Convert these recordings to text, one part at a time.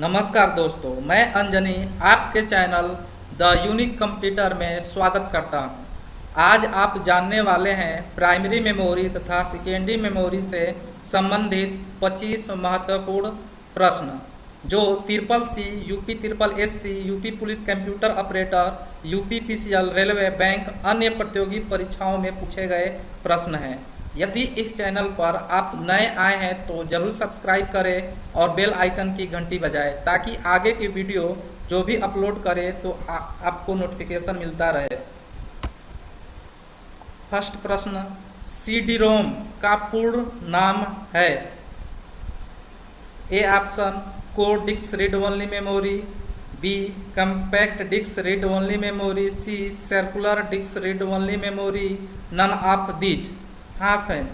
नमस्कार दोस्तों, मैं अंजनी आपके चैनल द यूनिक कंप्यूटर में स्वागत करता हूं। आज आप जानने वाले हैं प्राइमरी मेमोरी तथा सेकेंडरी मेमोरी से संबंधित 25 महत्वपूर्ण प्रश्न जो CCC, UP SSC, UP police computer operator, UP PCL, railway, bank अन्य प्रतियोगी परीक्षाओं में पूछे गए प्रश्न हैं। यदि इस चैनल पर आप नए आए हैं तो जरूर सब्सक्राइब करें और बेल आइकन की घंटी बजाएं ताकि आगे की वीडियो जो भी अपलोड करें तो आपको नोटिफिकेशन मिलता रहे। फर्स्ट प्रश्न, CD-ROM का पूर्ण नाम है? A option code disc read only memory, B compact disc read only memory, C circular disc read only memory, none of these. हाँ फ्रेंड,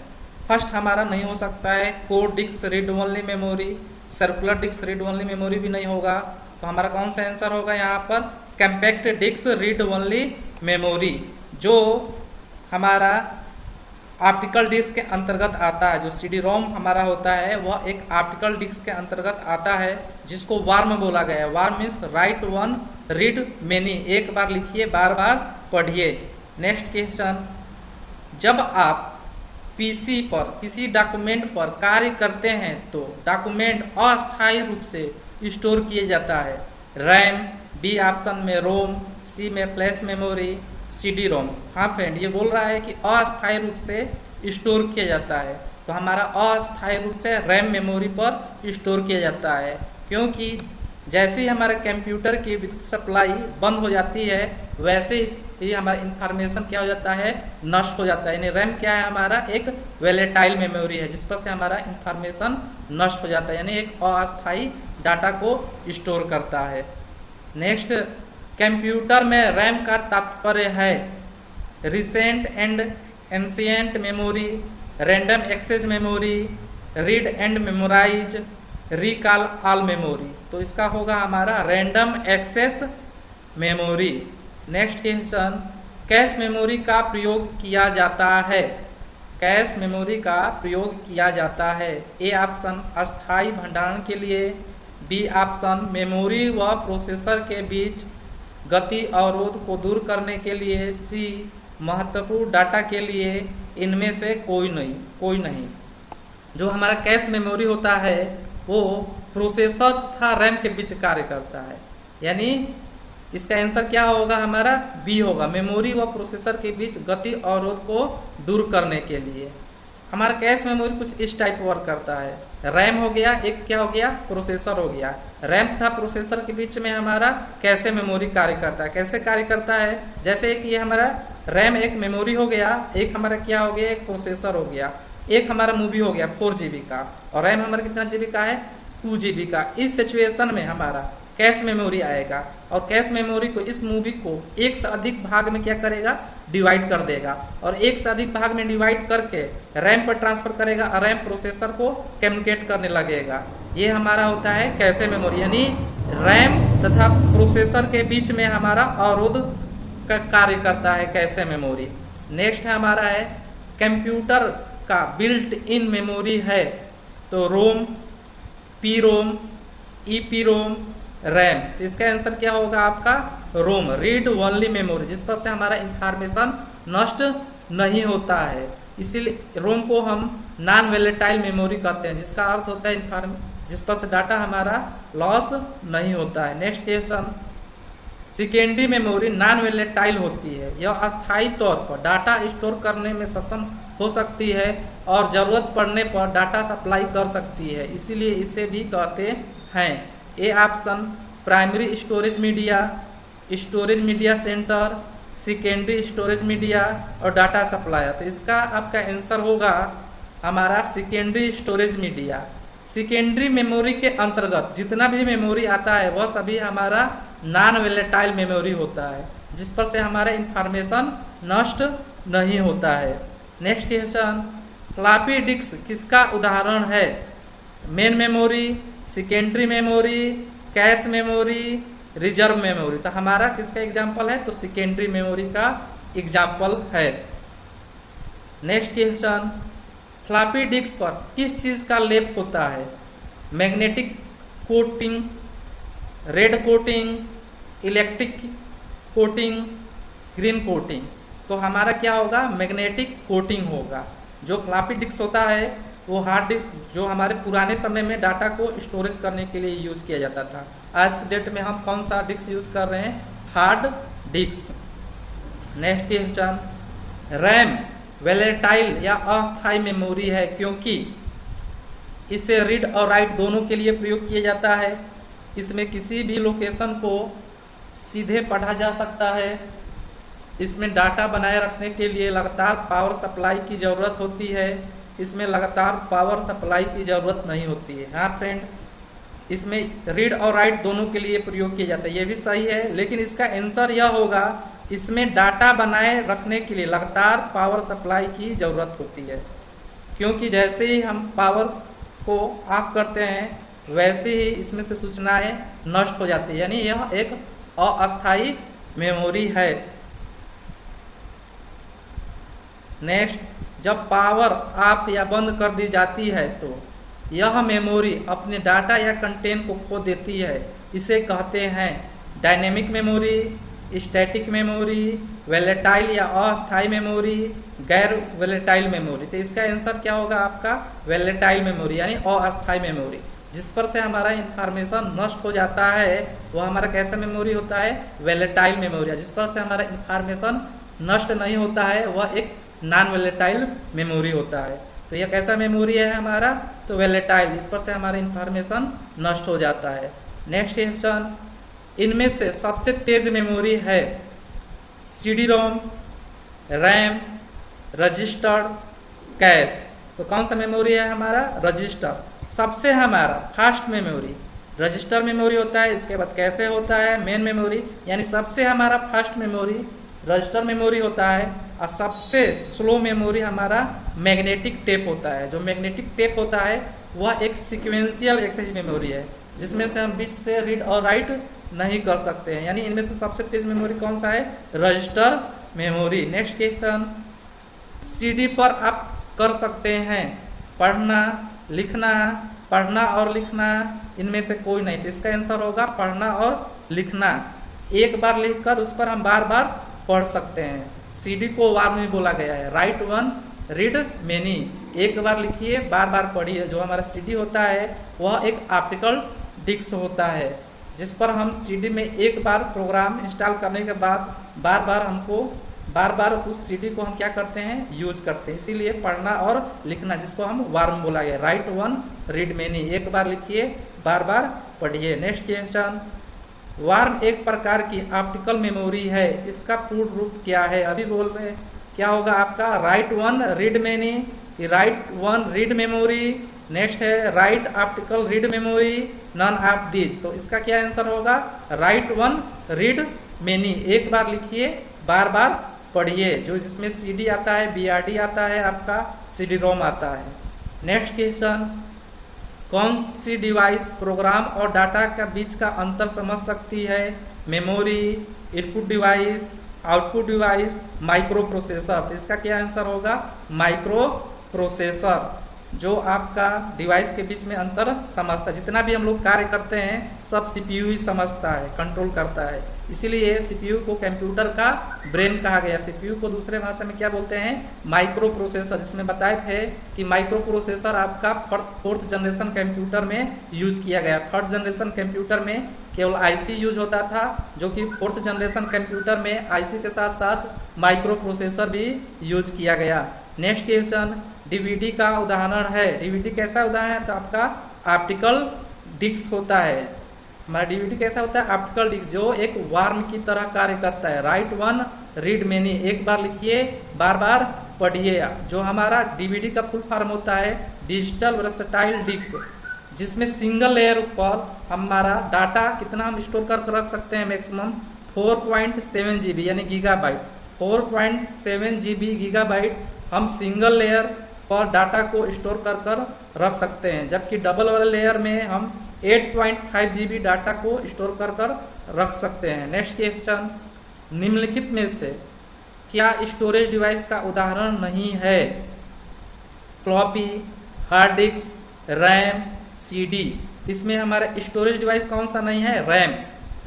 फर्स्ट हमारा नहीं हो सकता है code disc read only memory, circular disc read only memory भी नहीं होगा, तो हमारा कौन सा आंसर होगा यहाँ पर? Compact disc read only memory, जो हमारा ऑप्टिकल डिस्क के अंतर्गत आता है। जो CD-ROM हमारा होता है वह एक ऑप्टिकल डिस्क के अंतर्गत आता है, जिसको वार्म बोला गया है। Warm means right one read many, एक बार लिखिए बार बार पढ़िए। नेक्स्ट क्वेश्चन, जब आप PC पर किसी डॉक्यूमेंट पर कार्य करते हैं तो डॉक्यूमेंट अस्थायी रूप से स्टोर किए जाता है। रैम, बी ऑप्शन में रोम, सी में फ्लैश मेमोरी, CD-ROM। हाँ फ्रेंड, ये बोल रहा है कि अस्थायी रूप से स्टोर किया जाता है, तो हमारा अस्थायी रूप से रैम मेमोरी पर स्टोर किया जाता है, क्योंकि जैसे ही हमारे कंप्यूटर की विद्युत सप्लाई बंद हो जाती है वैसे ही हमारा इंफॉर्मेशन क्या हो जाता है? नष्ट हो जाता है। यानी रैम क्या है? हमारा एक वोलेटाइल मेमोरी है, जिस पर से हमारा इंफॉर्मेशन नष्ट हो जाता है, यानी एक अस्थायी डाटा को स्टोर करता है। नेक्स्ट, कंप्यूटर में रैम का तात्पर्य है recent and ancient memory, random access memory, read and memorise, recall all memory. तो इसका होगा हमारा random access memory. Next question, cache memory का प्रयोग किया जाता है? कैश मेमोरी का प्रयोग किया जाता है। ए ऑप्शन अस्थायी भंडारण के लिए, बी ऑप्शन मेमोरी व प्रोसेसर के बीच गति अवरोध को दूर करने के लिए, सी महत्वपूर्ण डाटा के लिए। इनमें से कोई नहीं। जो हमारा कैश मेमोरी होता है वो प्रोसेसर तथा रैम के बीच कार्य करता है, यानी इसका आंसर क्या होगा? हमारा बी होगा, मेमोरी व प्रोसेसर के बीच गति अवरोध को दूर करने के लिए। हमारा कैश मेमोरी कुछ इस टाइप वर्क करता है। रैम हो गया, एक क्या हो गया? प्रोसेसर हो गया। रैम तथा प्रोसेसर के बीच में हमारा कैसे मेमोरी कार्य करता है। कैसे कार्य करता है? जैसे कि ये हमारा रैम एक मेमोरी हो गया, एक हमारा क्या हो गया? एक प्रोसेसर हो गया, एक हमारा मूवी हो गया 4 GB का, और रैम हमारा कितना GB का है? 2 GB का। इस सिचुएशन में हमारा कैश मेमोरी आएगा, और कैश मेमोरी को, इस मूवी को एक से अधिक भाग में क्या करेगा? डिवाइड कर देगा, और एक से अधिक भाग में डिवाइड करके रैम पर ट्रांसफर करेगा, और रैम प्रोसेसर को कम्युनिकेट करने लगेगा। ये हमारा होता है कैशे मेमोरी, यानी रैम तथा प्रोसेसर के बीच में हमारा अवरोध का कार्य करता है कैशे मेमोरी। नेक्स्ट हमारा है कंप्यूटर का बिल्ट इन मेमोरी है, तो रोम, PROM, EPROM, रैम। तो इसका आंसर क्या होगा आपका? रोम, रीड ओनली मेमोरी, जिस पर से हमारा इंफॉर्मेशन नष्ट नहीं होता है। इसीलिए रोम को हम नॉन वोलेटाइल मेमोरी कहते हैं, जिसका अर्थ होता है जिस पर से डाटा हमारा लॉस नहीं होता है। Next question, secondary memory non volatile होती है, यह अस्थायी तौर पर डाटा स्टोर करने में सक्षम हो सकती है और जरूरत पड़ने पर डाटा सप्लाई कर सकती है, इसीलिए इसे भी कहते हैं। A option primary storage media centre, secondary storage media और डाटा सप्लायर। तो इसका आपका आंसर होगा हमारा secondary storage media. Secondary memory के अंतर्गत जितना भी मेमोरी आता है वह सभी हमारा नॉन वोलेटाइल मेमोरी होता है, जिस पर से हमारा इंफॉर्मेशन नष्ट नहीं होता है। नेक्स्ट क्वेश्चन, फ्लॉपी डिस्क किसका उदाहरण है? Main memory, secondary memory, cache memory, reserve memory. तो हमारा किसका एग्जाम्पल है? तो सेकेंडरी मेमोरी का एग्जाम्पल है। नेक्स्ट क्वेश्चन, फ्लॉपी डिस्क पर किस चीज का लेप होता है? Magnetic coating, red coating, electric coating, green coating. तो हमारा क्या होगा, मैग्नेटिक कोटिंग होगा। जो फ्लॉपी डिस्क होता है वो हार्ड डिस्क जो हमारे पुराने समय में डाटा को स्टोरेज करने के लिए यूज किया जाता था। आज के डेट में हम कौन सा डिस्क यूज कर रहे हैं, hard disk. Next question, RAM volatile या अस्थायी मेमोरी है क्योंकि इसे रीड और राइट दोनों के लिए प्रयोग किया जाता है। इसमें किसी भी लोकेशन को सीधे पढ़ा जा सकता है। इसमें डाटा बनाए रखने के लिए लगातार पावर सप्लाई की जरूरत होती है। इसमें लगातार पावर सप्लाई की जरूरत नहीं होती है। हाँ फ्रेंड, इसमें रीड और राइट दोनों के लिए प्रयोग किया जाता है, ये भी सही है। लेकिन इसका आंसर यह होगा, इसमें डाटा बनाए रखने के लिए लगातार पावर सप्लाई की जरूरत होती है, क्योंकि जैसे ही हम पावर को ऑफ करते हैं वैसे ही इसमें से सूचनाएं नष्ट हो जाती है, यानी यह एक अस्थायी मेमोरी है। नेक्स्ट, जब पावर ऑफ या बंद कर दी जाती है तो यह मेमोरी अपने डाटा या कंटेंट को खो देती है। इसे कहते हैं dynamic memory, static memory, volatile या अस्थायी मेमोरी, गैर वोलेटाइल मेमोरी। तो इसका आंसर क्या होगा आपका, वोलेटाइल मेमोरी यानी अस्थायी मेमोरी। जिस पर से हमारा इंफॉर्मेशन नष्ट हो जाता है वो हमारा कैसा मेमोरी होता है, वोलेटाइल मेमोरी। जिस पर से हमारा इंफॉर्मेशन नष्ट नहीं होता है वह एक नॉन वोलेटाइल मेमोरी होता है। तो यह कैसा मेमोरी है हमारा, तो वोलेटाइल, इस पर से हमारा इंफॉर्मेशन नष्ट हो जाता है। नेक्स्ट क्वेश्चन, इनमें से सबसे तेज मेमोरी है CD ROM, RAM, register, cash. तो कौन सा मेमोरी है हमारा, रजिस्टर। सबसे हमारा फास्ट मेमोरी रजिस्टर मेमोरी होता है, इसके बाद कैसे होता है, मेन मेमोरी। यानी सबसे हमारा फास्ट मेमोरी रजिस्टर मेमोरी होता है और सबसे स्लो मेमोरी हमारा मैग्नेटिक टेप होता है। जो मैग्नेटिक टेप होता है वह एक सीक्वेंशियल एक्सेस मेमोरी है, जिसमें से हम बीच से रीड और राइट नहीं कर सकते हैं। यानी इनमें से सबसे तेज मेमोरी कौन सा है, register memory. Next question, CD पर आप कर सकते हैं पढ़ना, लिखना, पढ़ना और लिखना, इनमें से कोई नहीं। तो इसका आंसर होगा पढ़ना और लिखना। एक बार लिखकर उस पर हम बार बार पढ़ सकते हैं। सीडी को वार में बोला गया है, राइट वन रीड मेनी। एक बार लिखिए, बार बार पढ़िए। जो हमारा सीडी होता है वह एक ऑप्टिकल डिस्क होता है, जिस पर हम सीडी में एक बार प्रोग्राम इंस्टॉल करने के बाद बार बार उस सीडी को हम क्या करते हैं, यूज करते हैं। इसीलिए पढ़ना और लिखना, जिसको हम वार्म बोला गया, राइट वन रीड मेनी। एक बार लिखिए, बार बार पढ़िए। नेक्स्ट क्वेश्चन, वार्म एक प्रकार की ऑप्टिकल मेमोरी है, इसका पूर्ण रूप क्या है। अभी बोल रहे हैं क्या होगा आपका, write one read many, write one read memory. Next है write optical read memory, none of this. तो इसका क्या आंसर होगा, राइट वन रीड मेनी। एक बार लिखिए, बार बार पढ़िए। जो जिसमें सीडी आता है, बीआरडी आता है, आपका सीडी रोम आता है। नेक्स्ट क्वेश्चन, कौन सी डिवाइस प्रोग्राम और डाटा के बीच का अंतर समझ सकती है, memory, input device, output device, micro processor. तो इसका क्या आंसर होगा, माइक्रो प्रोसेसर, जो आपका डिवाइस के बीच में अंतर समझता है। जितना भी हम लोग कार्य करते हैं सब सीपीयू ही समझता है, कंट्रोल करता है। इसीलिए सीपीयू को कंप्यूटर का ब्रेन कहा गया। सीपीयू को दूसरे भाषा में क्या बोलते हैं, माइक्रो प्रोसेसर। जिसमें बताए थे कि माइक्रो प्रोसेसर आपका फोर्थ जनरेशन कंप्यूटर में यूज किया गया। थर्ड जनरेशन कंप्यूटर में केवल आईसी यूज होता था, जो कि फोर्थ जनरेशन कंप्यूटर में आईसी के साथ साथ माइक्रो प्रोसेसर भी यूज किया गया। नेक्स्ट क्वेश्चन, डीवीडी का उदाहरण है। डीवीडी कैसा उदाहरण है, तो आपका ऑप्टिकल डिस्क होता है। हमारा डीवीडी कैसा होता है, ऑप्टिकल डिस्क, जो एक वार्म की तरह कार्य करता है। राइट वन रीड मेनी, एक बार लिखिए, बार बार पढ़िए। जो हमारा डीवीडी का फुल फॉर्म होता है डिजिटल वर्सेटाइल डिस्क, जिसमें सिंगल लेयर पर हमारा डाटा कितना हम स्टोर कर रख सकते हैं, मैक्सिमम 4.7 GB यानी गीगाबाइट। 4.7 GB गीगाबाइट हम सिंगल लेयर पर डाटा को स्टोर कर रख सकते हैं, जबकि डबल वाले लेयर में हम 8.5 GB डाटा को स्टोर कर रख सकते हैं। नेक्स्ट क्वेश्चन, निम्नलिखित में से क्या स्टोरेज डिवाइस का उदाहरण नहीं है, floppy, hard disk, RAM, CD. इसमें हमारा स्टोरेज डिवाइस कौन सा नहीं है, रैम।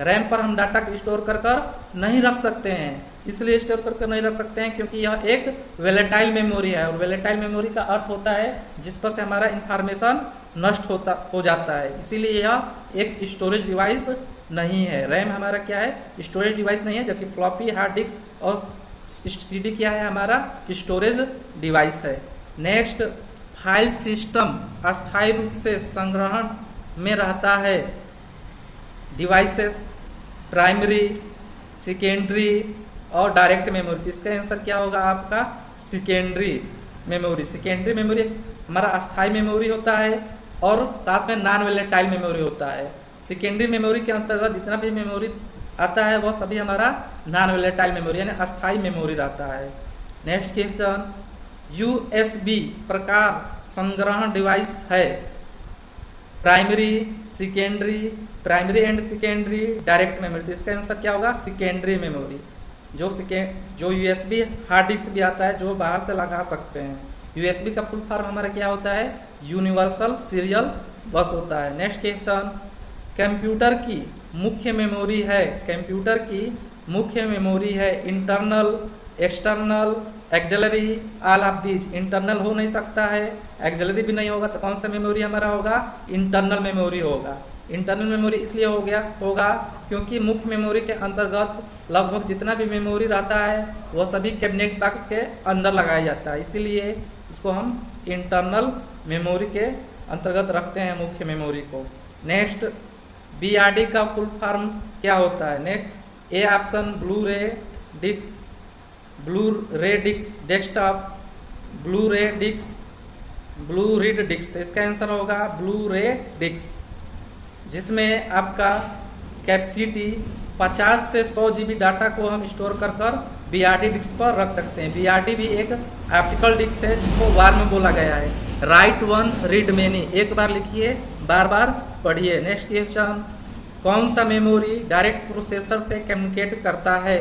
रैम पर हम डाटा को स्टोर कर नहीं रख सकते हैं, इसलिए स्टोर कर नहीं रख सकते हैं क्योंकि यह एक वोलेटाइल मेमोरी है, और वोलेटाइल मेमोरी का अर्थ होता है जिस पर से हमारा इंफॉर्मेशन नष्ट हो जाता है, इसीलिए यह एक स्टोरेज डिवाइस नहीं है। रैम हमारा क्या है, स्टोरेज डिवाइस नहीं है, जबकि फ्लॉपी, हार्ड डिस्क और सीडी क्या है, हमारा स्टोरेज डिवाइस है। नेक्स्ट, फाइल सिस्टम अस्थायी रूप से संग्रहण में रहता है। डिवाइसेस प्राइमरी, सेकेंडरी और डायरेक्ट मेमोरी। इसका आंसर क्या होगा आपका, सेकेंडरी मेमोरी। सेकेंडरी मेमोरी हमारा अस्थायी मेमोरी होता है और साथ में नॉन वोलेटाइल मेमोरी होता है। सेकेंडरी मेमोरी के अंतर्गत जितना भी मेमोरी आता है वह सभी हमारा नॉन वोलेटाइल मेमोरी यानी अस्थायी मेमोरी रहता है। नेक्स्ट क्वेश्चन, यूएसबी प्रकार संग्रहण डिवाइस है। Primary, secondary, primary and secondary, direct memory. इसका आंसर क्या होगा, सेकेंडरी मेमोरी। जो यूएसबी हार्ड डिस्क भी आता है जो बाहर से लगा सकते हैं। यूएसबी का फुल फॉर्म हमारा क्या होता है, यूनिवर्सल सीरियल बस होता है। नेक्स्ट क्वेश्चन, कंप्यूटर की मुख्य मेमोरी है। कंप्यूटर की मुख्य मेमोरी है internal, external, axillary, all of these. Internal हो नहीं सकता है, एक्सिलरी भी नहीं होगा, तो कौन सा मेमोरी हमारा होगा, इंटरनल मेमोरी होगा। इंटरनल मेमोरी इसलिए होगा क्योंकि मुख्य मेमोरी के अंतर्गत लगभग जितना भी मेमोरी रहता है वह सभी कैबिनेट बॉक्स के अंदर लगाया जाता है, इसीलिए इसको हम इंटरनल मेमोरी के अंतर्गत रखते हैं मुख्य मेमोरी को। नेक्स्ट, बीआरडी का फुल फॉर्म क्या होता है। नेक्स्ट, ए ऑप्शन ब्लू रे डिस्क, ब्लू रे डेस्कटॉप, ब्लू रे डिस्क, ब्लू रीड डिस्क। तो इसका आंसर होगा ब्लू रे डिस्क, जिसमें आपका कैपेसिटी 50 से 100 GB डाटा को हम स्टोर कर बीआरडी डिस्क पर रख सकते हैं। बीआरडी भी एक ऑप्टिकल डिस्क है जिसको वार में बोला गया है, राइट वन रीड मेनी। एक बार लिखिए, बार बार पढ़िए। नेक्स्ट क्वेश्चन, कौन सा मेमोरी डायरेक्ट प्रोसेसर से कम्युनिकेट करता है।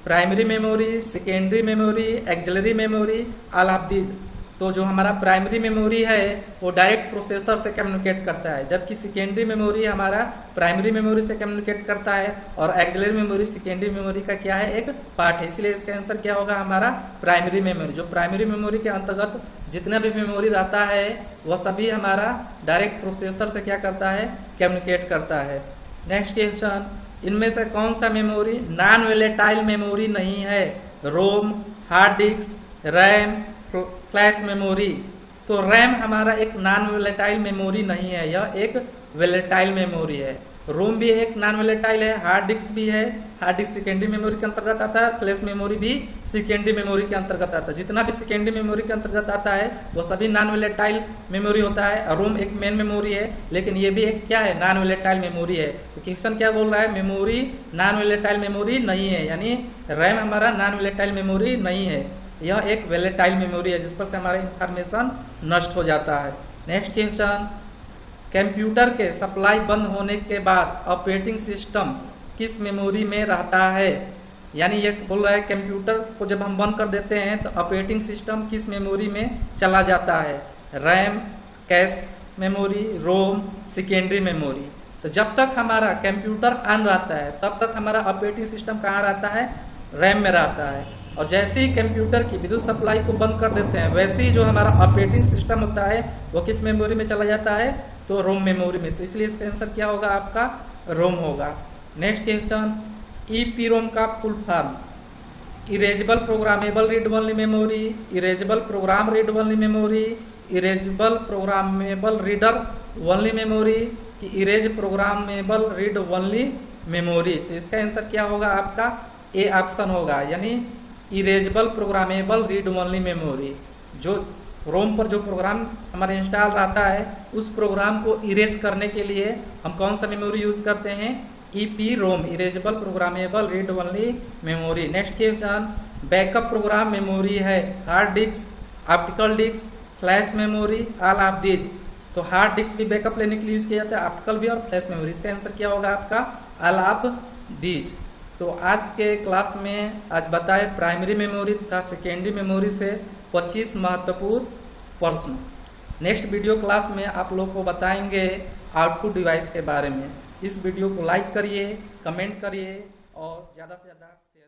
Primary memory, secondary memory, axillary memory, all of these. तो जो हमारा प्राइमरी मेमोरी है वो डायरेक्ट प्रोसेसर से कम्युनिकेट करता है, जबकि सेकेंडरी मेमोरी हमारा प्राइमरी मेमोरी से कम्युनिकेट करता है और एक्सिलरी मेमोरी सेकेंडरी मेमोरी का क्या है, एक पार्ट है। इसलिए इसका आंसर क्या होगा हमारा प्राइमरी मेमोरी। जो प्राइमरी मेमोरी के अंतर्गत जितना भी मेमोरी रहता है वह सभी हमारा डायरेक्ट प्रोसेसर से क्या करता है, कम्युनिकेट करता है। नेक्स्ट क्वेश्चन, इनमें से कौन सा मेमोरी नॉन वोलेटाइल मेमोरी नहीं है। ROM, hard disk, RAM, flash memory. तो रैम हमारा एक नॉन वोलेटाइल मेमोरी नहीं है, यह एक वोलेटाइल मेमोरी है। रोम भी एक नॉन वोलेटाइल है, हार्ड डिस्क भी है, हार्ड डिस्क सेकेंडरी मेमोरी के अंतर्गत आता है, फ्लैश मेमोरी भी सेकेंडरी मेमोरी के अंतर्गत आता है। जितना भी सेकेंडरी मेमोरी के अंतर्गत आता है वो सभी नॉन वोलेटाइल मेमोरी होता है। रोम एक मेन मेमोरी है, लेकिन ये भी एक क्या है, नॉन वोलेटाइल मेमोरी है। तो क्वेश्चन क्या बोल रहा है, मेमोरी नॉन वोलेटाइल मेमोरी नहीं है, यानी रैम हमारा नॉन वोलेटाइल मेमोरी नहीं है, यह एक वोलेटाइल मेमोरी है जिस पर से हमारा इंफॉर्मेशन नष्ट हो जाता है। नेक्स्ट क्वेश्चन, कंप्यूटर के सप्लाई बंद होने के बाद ऑपरेटिंग सिस्टम किस मेमोरी में रहता है। यानी ये बोल रहा है कंप्यूटर को जब हम बंद कर देते हैं तो ऑपरेटिंग सिस्टम किस मेमोरी में चला जाता है। रैम, कैश मेमोरी, रोम, सेकेंडरी मेमोरी। तो जब तक हमारा कंप्यूटर ऑन रहता है तब तक हमारा ऑपरेटिंग सिस्टम कहाँ रहता है, रैम में रहता है। और जैसे ही कंप्यूटर की विद्युत सप्लाई को बंद कर देते हैं वैसे ही जो हमारा ऑपरेटिंग सिस्टम होता है वो किस मेमोरी में चला जाता है, तो रोम मेमोरी में। तो इसलिए इसका आंसर क्या होगा आपका, रोम होगा। नेक्स्ट क्वेश्चन, ईपीरोम का full form. Erasable programmable read only memory, erasable program read only memory, erasable programmable reader only memory, erase programmable read only memory. तो इसका आंसर क्या होगा आपका, ए ऑप्शन होगा, यानी erasable programmable read only memory. जो रोम पर जो प्रोग्राम हमारे इंस्टॉल रहता है उस प्रोग्राम को इरेज करने के लिए हम कौन सा मेमोरी यूज करते हैं, EP ROM, erasable programmable read only memory. Next question, backup program memory है hard disk, optical disk, flash memory, all of these. तो हार्ड डिस्क भी बैकअप लेने के लिए यूज किया जाता है, ऑप्टिकल भी और फ्लैश मेमोरी। इसका आंसर क्या होगा आपका, ऑल ऑफ दीज। तो आज के क्लास में आज बताए प्राइमरी मेमोरी तथा सेकेंडरी मेमोरी से 25 महत्वपूर्ण प्रश्न। नेक्स्ट वीडियो क्लास में आप लोग को बताएंगे आउटपुट डिवाइस के बारे में। इस वीडियो को लाइक करिए, कमेंट करिए और ज़्यादा से ज़्यादा शेयर